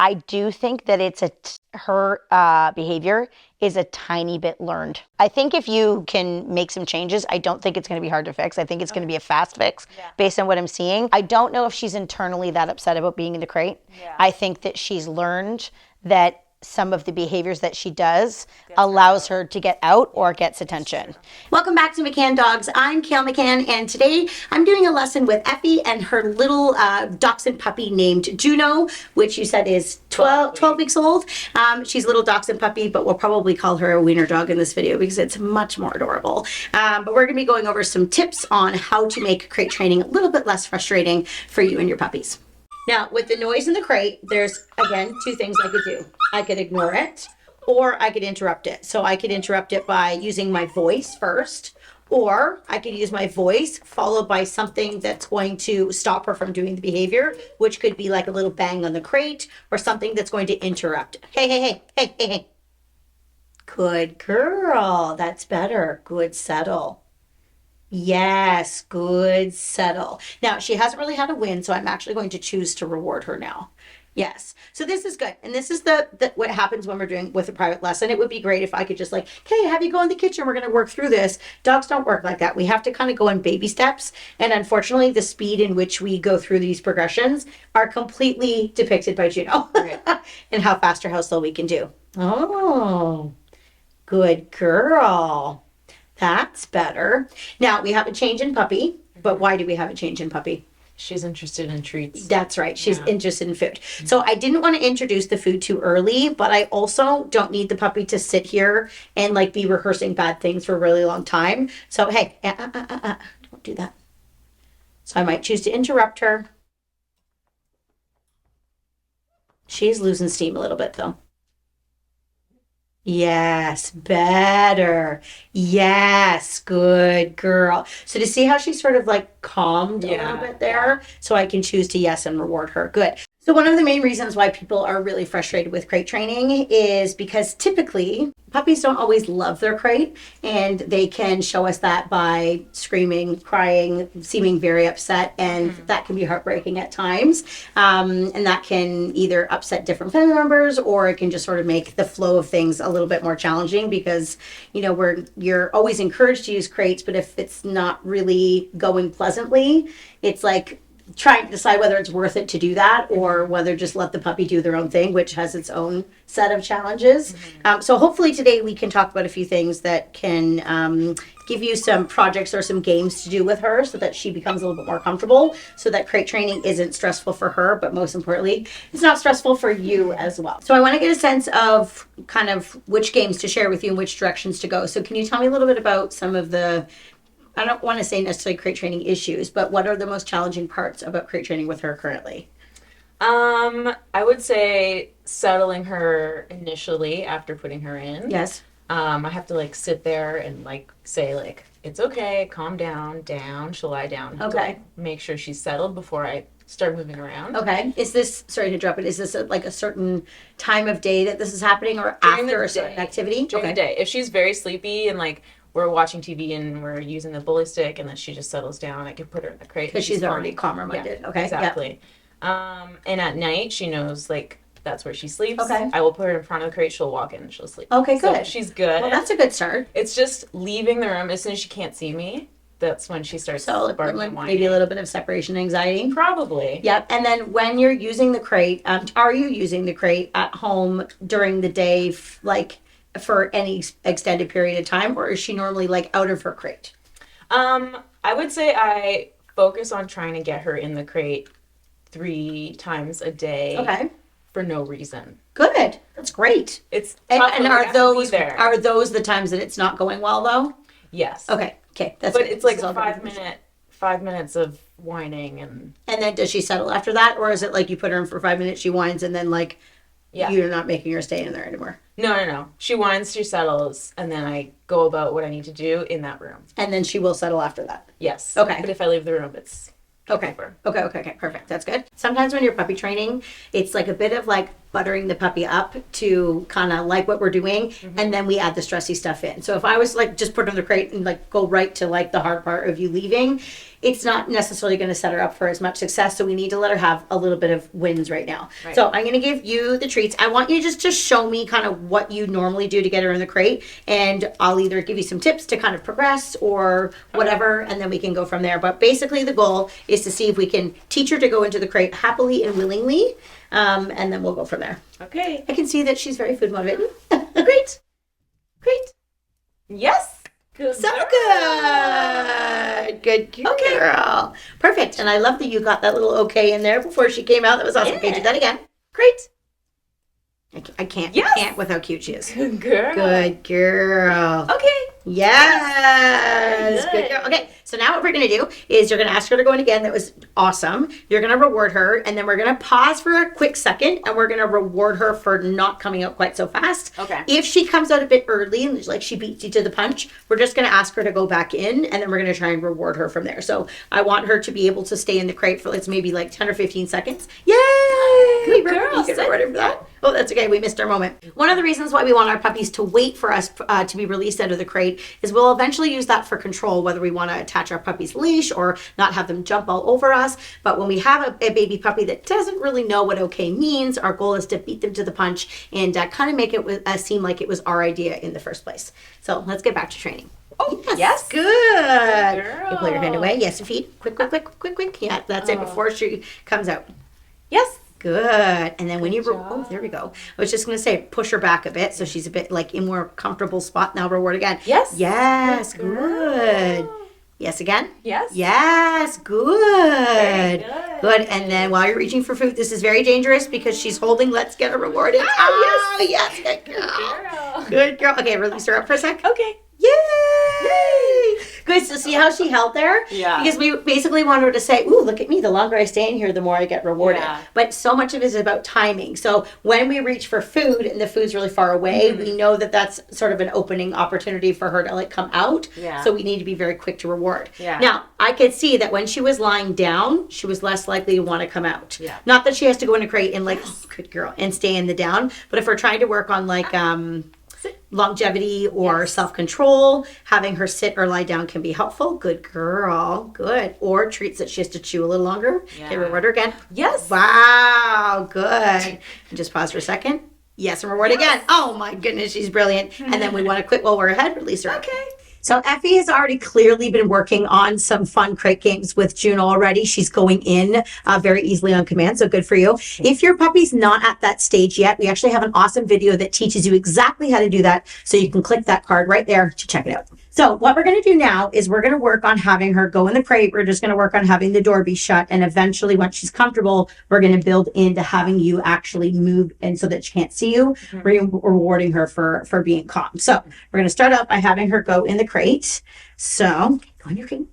I do think that her behavior is a tiny bit learned. I think if you can make some changes, I don't think it's going to be hard to fix. I think it's going to be a fast fix based on what I'm seeing. I don't know if she's internally that upset about being in the crate. I think that she's learned that some of the behaviors that she does allows her to get out or gets attention. Welcome back to McCann Dogs. I'm Kale McCann, and today I'm doing a lesson with Effie and her little dachshund puppy named Juno, which you said is 12 weeks old. She's a little dachshund puppy, but we'll probably call her a wiener dog in this video because it's much more adorable. But we're going to be going over some tips on how to make crate training a little bit less frustrating for you and your puppies. Now, with the noise in the crate, there's, again, two things I could do. I could ignore it, or I could interrupt it. So I could interrupt it by using my voice first, or I could use my voice followed by something that's going to stop her from doing the behavior, which could be like a little bang on the crate, or something that's going to interrupt it. Hey, hey, hey, hey, hey, hey. Good girl. That's better. Good, settle. Yes, good, settle. Now, she hasn't really had a win, so I'm actually going to choose to reward her now. Yes. So this is good. And this is the what happens when we're doing with a private lesson. It would be great if I could just like, okay, have you go in the kitchen. We're going to work through this. Dogs don't work like that. We have to kind of go in baby steps. And unfortunately, the speed in which we go through these progressions are completely depicted by Juno and how fast or how slow we can do. Oh, good girl. That's better. Now, we have a change in puppy, but why do we have a change in puppy? She's interested in treats. That's right. She's interested in food. So I didn't want to introduce the food too early, but I also don't need the puppy to sit here and like be rehearsing bad things for a really long time. So, hey, don't do that. So I might choose to interrupt her. She's losing steam a little bit though. Yes, better. Yes, good girl. So to see how she sort of like calmed a little bit there, so I can choose to yes and reward her. Good. So one of the main reasons why people are really frustrated with crate training is because typically puppies don't always love their crate, and they can show us that by screaming, crying, seeming very upset, and that can be heartbreaking at times. And that can either upset different family members, or it can just sort of make the flow of things a little bit more challenging because, you know, you're always encouraged to use crates, but if it's not really going pleasantly, it's like trying to decide whether it's worth it to do that or whether just let the puppy do their own thing, which has its own set of challenges. So hopefully today we can talk about a few things that can give you some projects or some games to do with her so that she becomes a little bit more comfortable, so that crate training isn't stressful for her, but most importantly, it's not stressful for you as well. So I want to get a sense of kind of which games to share with you and which directions to go. So can you tell me a little bit about some of the, I don't want to say necessarily crate training issues, but what are the most challenging parts about crate training with her currently? I would say settling her initially after putting her in. Yes. I have to like sit there and like say like, it's okay, calm down, she'll lie down. Okay. To, like, make sure she's settled before I start moving around. Okay. Is this, sorry to interrupt, but is this like a certain time of day that this is happening, or During after the a certain day. activity? During the day. If she's very sleepy and like we're watching TV and we're using the bully stick and then she just settles down, I can put her in the crate. Because she's already fine. calmer minded. Yeah, Okay. exactly. And at night she knows like that's where she sleeps. Okay. I will put her in front of the crate, she'll walk in and she'll sleep. Okay, So good. she's good. Well, that's a good start. It's just leaving the room as soon as she can't see me. That's when she starts So barking and whining. maybe a little bit of separation anxiety. Probably. Yep. And then when you're using the crate, are you using the crate at home during the day, like for any extended period of time, or is she normally like out of her crate? I would say I focus on trying to get her in the crate 3 times a day. Okay. For no reason. Good. That's great. It's And, tough and when we are have to be there. those the times that it's not going well though? Yes. Okay. That's But good. it's like This is a all 5 minutes of whining and then does she settle after that, or is it like you put her in for 5 minutes, she whines, and then like you're not making her stay in there anymore? No. She whines, she settles, and then I go about what I need to do in that room. And then she will settle after that. Yes. Okay. But if I leave the room, it's Okay. over. Okay. Perfect. That's good. Sometimes when you're puppy training, it's like a bit of like buttering the puppy up to kind of like what we're doing, and then we add the stressy stuff in. So if I was like just put her in the crate and like go right to like the hard part of you leaving, it's not necessarily going to set her up for as much success. So we need to let her have a little bit of wins right now. Right. So I'm going to give you the treats. I want you just to show me kind of what you normally do to get her in the crate, and I'll either give you some tips to kind of progress or whatever, and then we can go from there. But basically the goal is to see if we can teach her to go into the crate happily and willingly, and then we'll go from there. Okay. I can see that she's very food motivated. Great. Great. Yes. Good So girl. good. Good girl. Okay. Perfect. And I love that you got that little okay in there before she came out. That was awesome. Okay, do that again. Great. I can't. Yes. I can't with how cute she is. Good girl. Good girl. Okay. Yes. Good. Good girl. Okay, so now what we're going to do is you're going to ask her to go in again. That was awesome. You're going to reward her, and then we're going to pause for a quick second, and we're going to reward her for not coming out quite so fast. Okay. If she comes out a bit early and like she beats you to the punch, we're just going to ask her to go back in, and then we're going to try and reward her from there. So I want her to be able to stay in the crate for maybe like 10 or 15 seconds. Yay! Good girl. You get rewarded for that. Oh, that's okay. We missed our moment. One of the reasons why we want our puppies to wait for us to be released out of the crate is we'll eventually use that for control, whether we want to attach our puppy's leash or not have them jump all over us. But when we have a baby puppy that doesn't really know what okay means, our goal is to beat them to the punch and kind of make it seem like it was our idea in the first place. So let's get back to training. Oh, Yes. Good. Girl. You pull your hand away. Yes, and feet. Quick. Yeah, that's it before she comes out. Yes. Good. And then when you, job. there we go. I was just going to say, push her back a bit so she's a bit like in more comfortable spot. Now reward again. Yes. Yes. Good Good. girl. Yes, again. Yes. Yes. Good. Very good. Good. And then while you're reaching for food, this is very dangerous because she's holding. Let's get her rewarded. Oh, yes. Good girl. Girl. Good girl. Okay, release her up for a sec. Okay. Yay! Good. So see how she held there? Yeah. Because we basically want her to say, ooh, look at me. The longer I stay in here, the more I get rewarded. Yeah. But so much of it is about timing. So when we reach for food and the food's really far away, we know that that's sort of an opening opportunity for her to like come out. Yeah. So we need to be very quick to reward. Yeah. Now, I could see that when she was lying down, she was less likely to want to come out. Yeah. Not that she has to go in a crate and like, oh, good girl, and stay in the down. But if we're trying to work on like, longevity or self-control, having her sit or lie down can be helpful. Good girl. Good. Or treats that she has to chew a little longer. Yeah. Okay, reward her again. Yes. Wow. Good. And just pause for a second. Yes, and reward again. Oh my goodness, she's brilliant. And then we want to quit while we're ahead, release her. Okay. So Effie has already clearly been working on some fun crate games with Juno already. She's going in very easily on command, so good for you. If your puppy's not at that stage yet, we actually have an awesome video that teaches you exactly how to do that. So you can click that card right there to check it out. So what we're going to do now is we're going to work on having her go in the crate. We're just going to work on having the door be shut. And eventually, once she's comfortable, we're going to build into having you actually move and so that she can't see you, rewarding her for being calm. So we're going to start out by having her go in the crate. So go in your crate.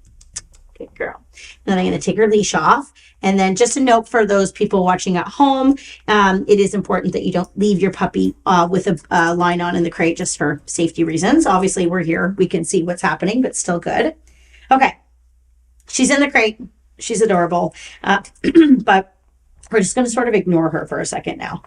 Good girl. Then I'm going to take her leash off. And then just a note for those people watching at home, it is important that you don't leave your puppy with a line on in the crate just for safety reasons. Obviously, we're here. We can see what's happening, but still good. Okay. She's in the crate. She's adorable. But we're just going to sort of ignore her for a second now.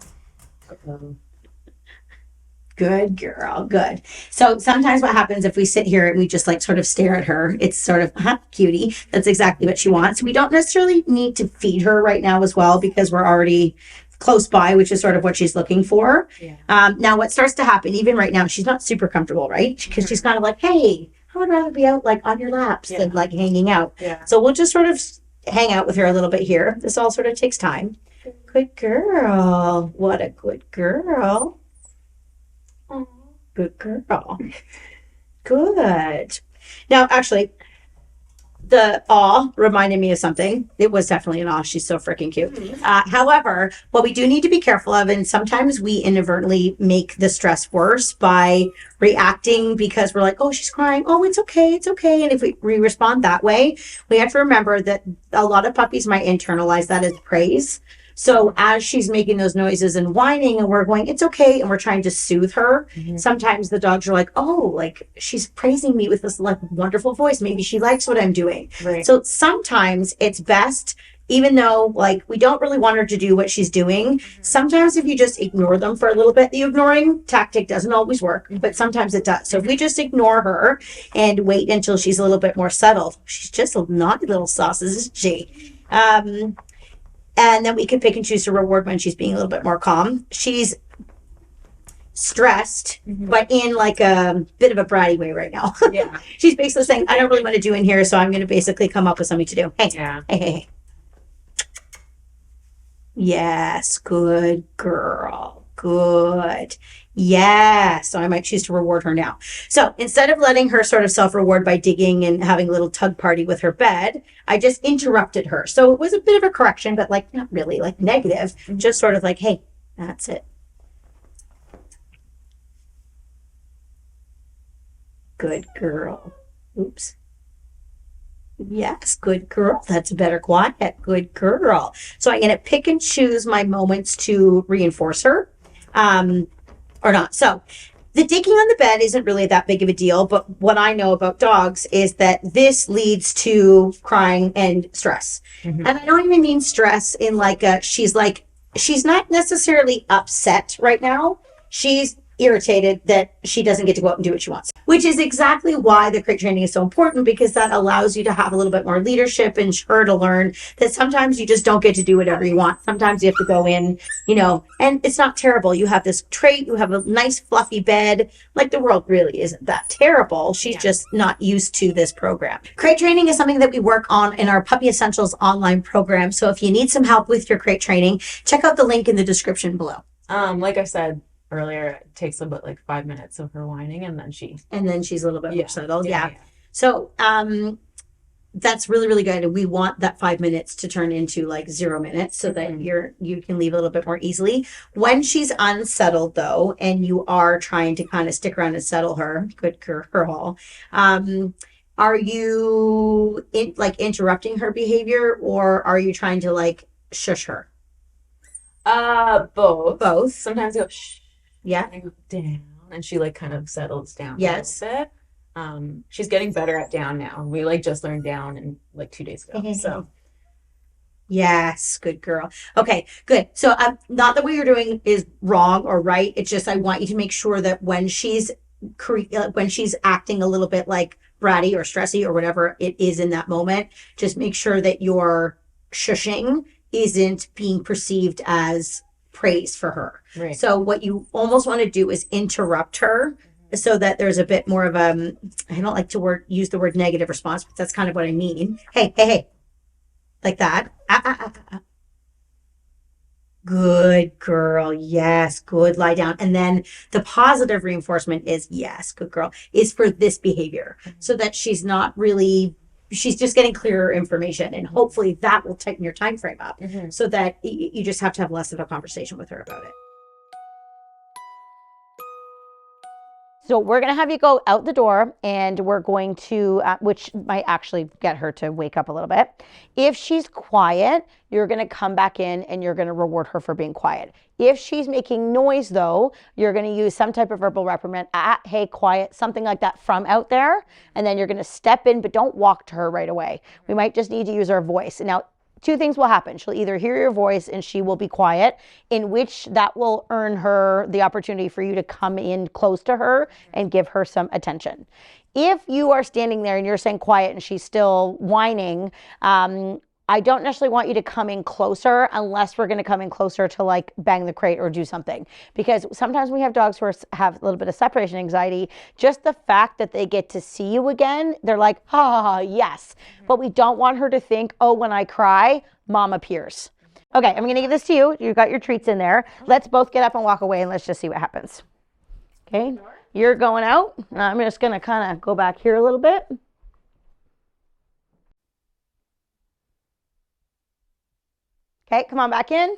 Good girl. Good. So sometimes what happens if we sit here and we just like sort of stare at her, it's sort of, cutie. That's exactly what she wants. We don't necessarily need to feed her right now as well because we're already close by, which is sort of what she's looking for. Yeah. Now what starts to happen, even right now, she's not super comfortable, right? Because she's kind of like, hey, I would rather be out like on your laps than like hanging out. Yeah. So we'll just sort of hang out with her a little bit here. This all sort of takes time. Good girl. What a good girl. Good girl. Good. Now, actually, the awe reminded me of something. It was definitely an awe. She's so freaking cute. However, what we do need to be careful of, and sometimes we inadvertently make the stress worse by reacting because we're like, oh, she's crying. Oh, it's okay. It's okay. And if we respond that way, we have to remember that a lot of puppies might internalize that as praise. So as she's making those noises and whining and we're going, it's okay, and we're trying to soothe her, sometimes the dogs are like, oh, like she's praising me with this like wonderful voice. Maybe she likes what I'm doing. Right. So sometimes it's best even though like we don't really want her to do what she's doing. Sometimes if you just ignore them for a little bit, the ignoring tactic doesn't always work, but sometimes it does. So if we just ignore her and wait until she's a little bit more settled, she's just a naughty little sauce, isn't she? And then we can pick and choose to reward when she's being a little bit more calm. She's stressed, but in like a bit of a bratty way right now. Yeah. She's basically saying, I don't really want to do in here, so I'm going to basically come up with something to do. Hey, Yeah. hey. Yes, good girl. Good. Yes. So I might choose to reward her now. So instead of letting her sort of self-reward by digging and having a little tug party with her bed, I just interrupted her. So it was a bit of a correction, but like not really like negative, just sort of like, hey, that's it. Good girl. Oops. Yes, good girl. That's a better quiet. Good girl. So I'm going to pick and choose my moments to reinforce her, or not. So the digging on the bed isn't really that big of a deal, but what I know about dogs is that this leads to crying and stress. And I don't even mean stress in like she's not necessarily upset right now. She's irritated that she doesn't get to go out and do what she wants, which is exactly why the crate training is so important, because that allows you to have a little bit more leadership and her to learn that sometimes you just don't get to do whatever you want. Sometimes you have to go in, and it's not terrible. You have this trait, you have a nice fluffy bed. Like the world really isn't that terrible. She's just not used to this program. Crate training is something that we work on in our Puppy Essentials online program. So if you need some help with your crate training, check out the link in the description below. Like I said earlier, it takes about like 5 minutes of her whining, and then she's a little bit more settled. Yeah. So that's really, really good. And we want that 5 minutes to turn into like 0 minutes so that you can leave a little bit more easily. When she's unsettled though, and you are trying to kind of stick around and settle her, good girl, are you interrupting her behavior, or are you trying to like shush her? Both. Sometimes I go shh. Yeah. And I go down, and she like kind of settles down Yes. a little bit. She's getting better at down now. We like just learned down in like 2 days ago. So yes, good girl. Okay, good. So not that what you're doing is wrong or right. It's just I want you to make sure that when she's acting a little bit like bratty or stressy or whatever it is in that moment, just make sure that your shushing isn't being perceived as praise for her. Right. So what you almost want to do is interrupt her so that there's a bit more of I don't like to use the word negative response, but that's kind of what I mean. Hey. Like that. Good girl. Yes. Good. Lie down. And then the positive reinforcement is yes, good girl, is for this behavior, so that she's just getting clearer information, and hopefully that will tighten your time frame up so that you just have to have less of a conversation with her about it. So we're going to have you go out the door, and we're going to, which might actually get her to wake up a little bit. If she's quiet, you're going to come back in and you're going to reward her for being quiet. If she's making noise though, you're going to use some type of verbal reprimand, hey, quiet, something like that from out there. And then you're going to step in, but don't walk to her right away. We might just need to use our voice. Now, 2 things will happen. She'll either hear your voice and she will be quiet, in which that will earn her the opportunity for you to come in close to her and give her some attention. If you are standing there and you're saying quiet and she's still whining, I don't necessarily want you to come in closer unless we're going to come in closer to like bang the crate or do something. Because sometimes we have dogs who have a little bit of separation anxiety. Just the fact that they get to see you again, they're like, yes. But we don't want her to think, oh, when I cry, mom appears. Okay, I'm going to give this to you. You've got your treats in there. Let's both get up and walk away, and let's just see what happens. Okay, you're going out. I'm just going to kind of go back here a little bit. Okay, come on back in.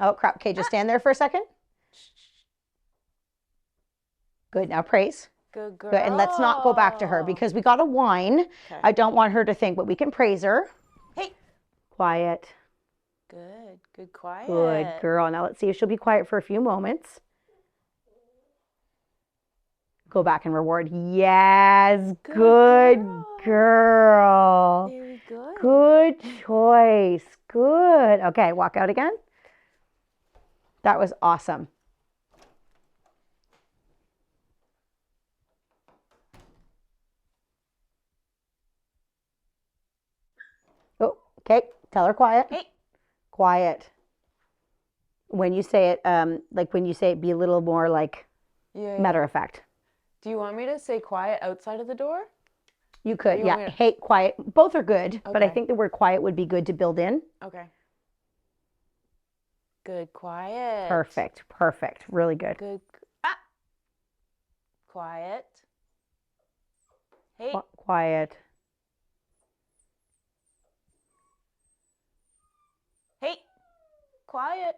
Oh, crap. Okay, just stand there for a second. Good, now praise. Good girl. Good, and let's not go back to her because we got to whine. Okay. I don't want her to think, but we can praise her. Hey. Quiet. Good, quiet. Good girl. Now let's see if she'll be quiet for a few moments. Go back and reward. Yes, good girl. Very Good. Good choice. Good. Okay, walk out again. That was awesome. Oh, okay. Tell her quiet. Hey. Quiet. When you say it, like when you say it, be a little more like Yeah. matter of fact. Do you want me to say quiet outside of the door? You could, You yeah. want me to- Hey, quiet. Both are good, but I Okay. think the word quiet would be good to build in. Okay. Good. Quiet. Perfect. Perfect. Really good. Good. Ah. Quiet. Hey. Quiet. Hey. Quiet.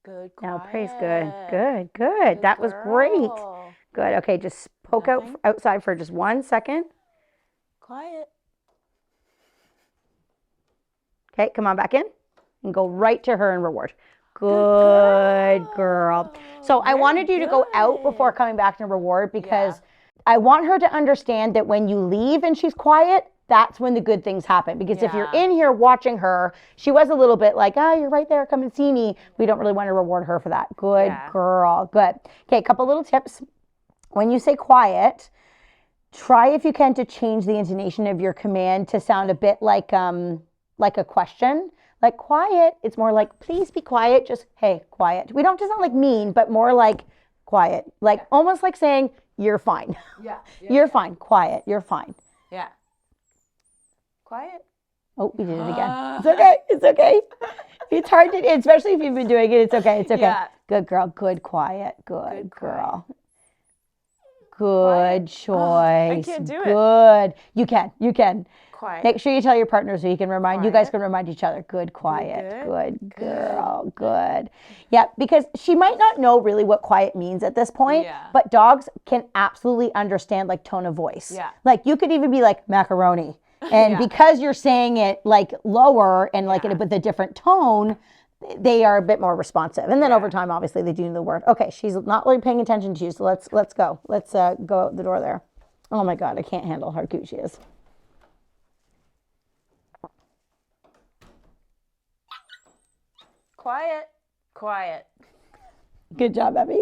Good. Now Quiet. praise. Good. Good. Good. That was great. girl. Good. Okay, just poke out Nothing? outside for just 1 second. Quiet. Okay, come on back in and go right to her and reward. Good girl. So I Very wanted you to go out before good. coming back to reward because I want her to understand that when you leave and she's quiet, that's when the good things happen. Because if you're Yeah. in here watching her, she was a little bit like, oh, you're right there, come and see me. We don't really want to reward her for that. Good Yeah. girl. Good. Okay, a couple little tips. When you say quiet, try if you can to change the intonation of your command to sound a bit like a question. Like quiet, it's more like please be quiet. Just hey, quiet. We don't just sound like mean, but more like quiet. Like almost like saying you're fine. Yeah. You're fine. Quiet. You're fine. Yeah. Quiet. Oh, we did it again. It's okay. It's okay. It's hard to, especially if you've been doing it. It's okay. It's okay. Yeah. Good girl. Good quiet. Good Good girl. Good Quiet. choice. I can't do it. Good. You can. You can. Quiet. Make sure you tell your partner so you can remind, you guys Quiet. can remind each other. Good, quiet. Good. Good girl. Good. Yeah, because she might not know really what quiet means at this point, Yeah. but dogs can absolutely understand like tone of voice. Yeah. Like you could even be like macaroni. And Yeah. because you're saying it like lower and like Yeah. with a different tone, they are a bit more responsive. And then Yeah. over time, obviously, they do know the word. Okay, she's not really paying attention to you, so let's go. Let's go out the door there. Oh my God, I can't handle how cute she is. Quiet. Quiet. Good job, Abby.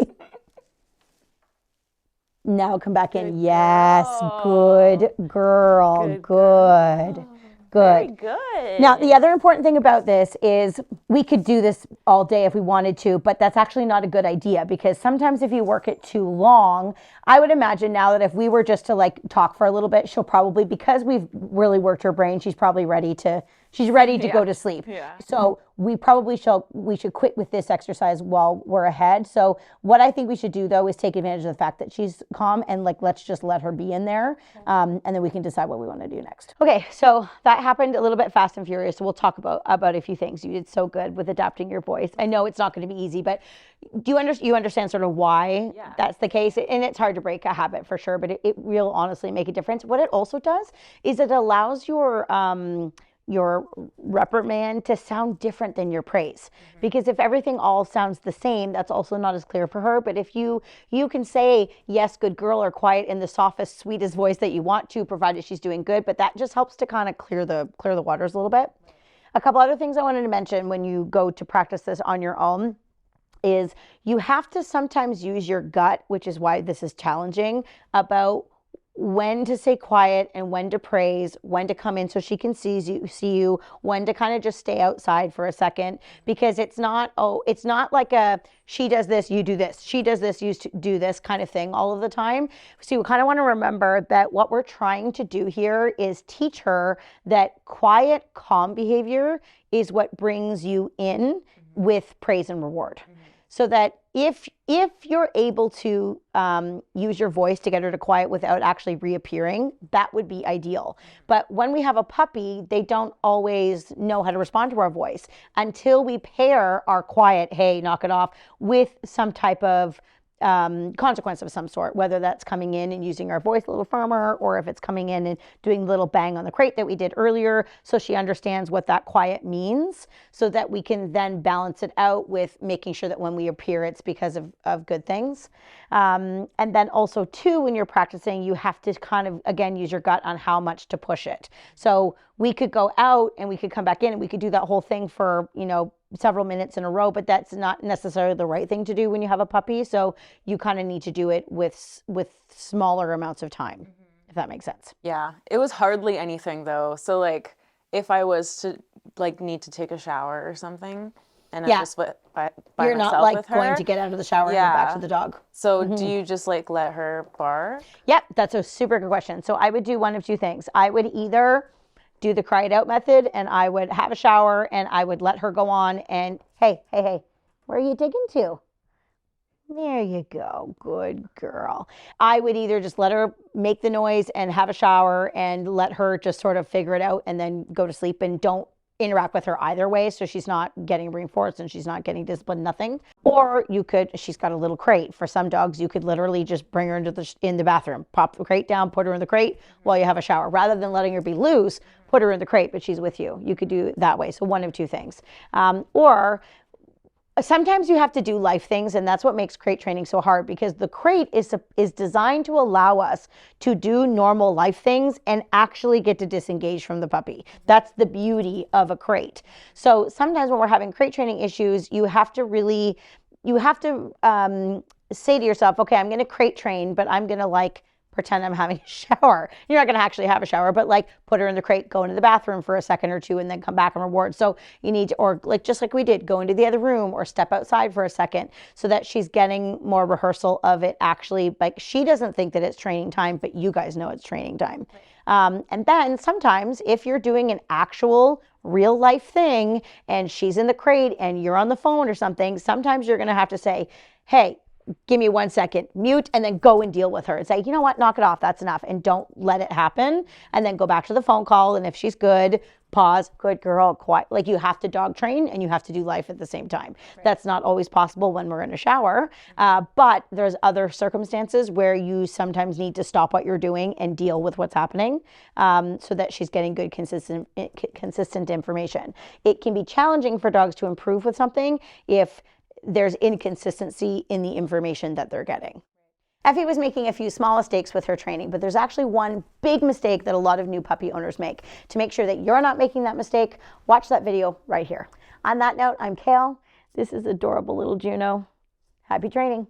Now come back in. Good Yes, girl. good girl. Good Good. Very Good. good. Now, the other important thing about this is we could do this all day if we wanted to, but that's actually not a good idea because sometimes if you work it too long, I would imagine now that if we were just to like talk for a little bit, she'll probably, because we've really worked her brain, she's probably ready to go to sleep. Yeah. So we should quit with this exercise while we're ahead. So what I think we should do though is take advantage of the fact that she's calm and like let's just let her be in there, and then we can decide what we want to do next. Okay, so that happened a little bit fast and furious. So we'll talk about a few things. You did so good with adapting your voice. I know it's not going to be easy, but do you understand sort of why that's the case? And it's hard to break a habit for sure, but it will honestly make a difference. What it also does is it allows your reprimand to sound different than your praise. Because if everything all sounds the same, that's also not as clear for her. But if you can say, yes, good girl, or quiet in the softest, sweetest voice that you want to, provided she's doing good, but that just helps to kind of clear the waters a little bit. A couple other things I wanted to mention when you go to practice this on your own is you have to sometimes use your gut, which is why this is challenging, about when to say quiet and when to praise, when to come in so she can see you, when to kind of just stay outside for a second, because it's not like a she does this, you do this, she does this, you do this kind of thing all of the time. So you kind of want to remember that what we're trying to do here is teach her that quiet, calm behavior is what brings you in with praise and reward. So that if you're able to use your voice to get her to quiet without actually reappearing, that would be ideal. But when we have a puppy, they don't always know how to respond to our voice until we pair our quiet, hey, knock it off, with some type of consequence of some sort, whether that's coming in and using our voice a little firmer, or if it's coming in and doing a little bang on the crate that we did earlier, so she understands what that quiet means, so that we can then balance it out with making sure that when we appear, it's because of good things. And then also too, when you're practicing, you have to kind of, again, use your gut on how much to push it. So we could go out and we could come back in and we could do that whole thing for, several minutes in a row, but that's not necessarily the right thing to do when you have a puppy. So you kind of need to do it with smaller amounts of time, if that makes sense. Yeah, it was hardly anything though. So like if I was to like need to take a shower or something and I'm just by You're myself not like with her, going to get out of the shower and go back to the dog. So do you just like let her bark? Yep, that's a super good question. So I would do one of two things. I would either do the cry it out method and I would have a shower and I would let her go on and, hey, where are you digging to? There you go. Good girl. I would either just let her make the noise and have a shower and let her just sort of figure it out and then go to sleep, and don't interact with her either way, so she's not getting reinforced and she's not getting disciplined, nothing. Or you could, she's got a little crate. For some dogs, you could literally just bring her in the bathroom, pop the crate down, put her in the crate while you have a shower. Rather than letting her be loose, put her in the crate, but she's with you. You could do it that way. So one of two things. Or sometimes you have to do life things, and that's what makes crate training so hard, because the crate is designed to allow us to do normal life things and actually get to disengage from the puppy. That's the beauty of a crate. So sometimes when we're having crate training issues, you have to say to yourself, okay, I'm going to crate train, but I'm going to pretend I'm having a shower. You're not going to actually have a shower, but put her in the crate, go into the bathroom for a second or two, and then come back and reward. So you need to, or just like we did, go into the other room or step outside for a second, so that she's getting more rehearsal of it. Actually, she doesn't think that it's training time, but you guys know it's training time. And then sometimes if you're doing an actual real life thing and she's in the crate and you're on the phone or something, sometimes you're going to have to say, hey, give me 1 second, mute, and then go and deal with her and say, you know what, knock it off, that's enough, and don't let it happen. And then go back to the phone call, and if she's good, pause, good girl, quiet. You have to dog train and you have to do life at the same time. Right. That's not always possible when we're in a shower, but there's other circumstances where you sometimes need to stop what you're doing and deal with what's happening, so that she's getting good, consistent information. It can be challenging for dogs to improve with something if there's inconsistency in the information that they're getting. Effie was making a few small mistakes with her training, but there's actually one big mistake that a lot of new puppy owners make. To make sure that you're not making that mistake, watch that video right here. On that note, I'm Kale. This is adorable little Juno. Happy training.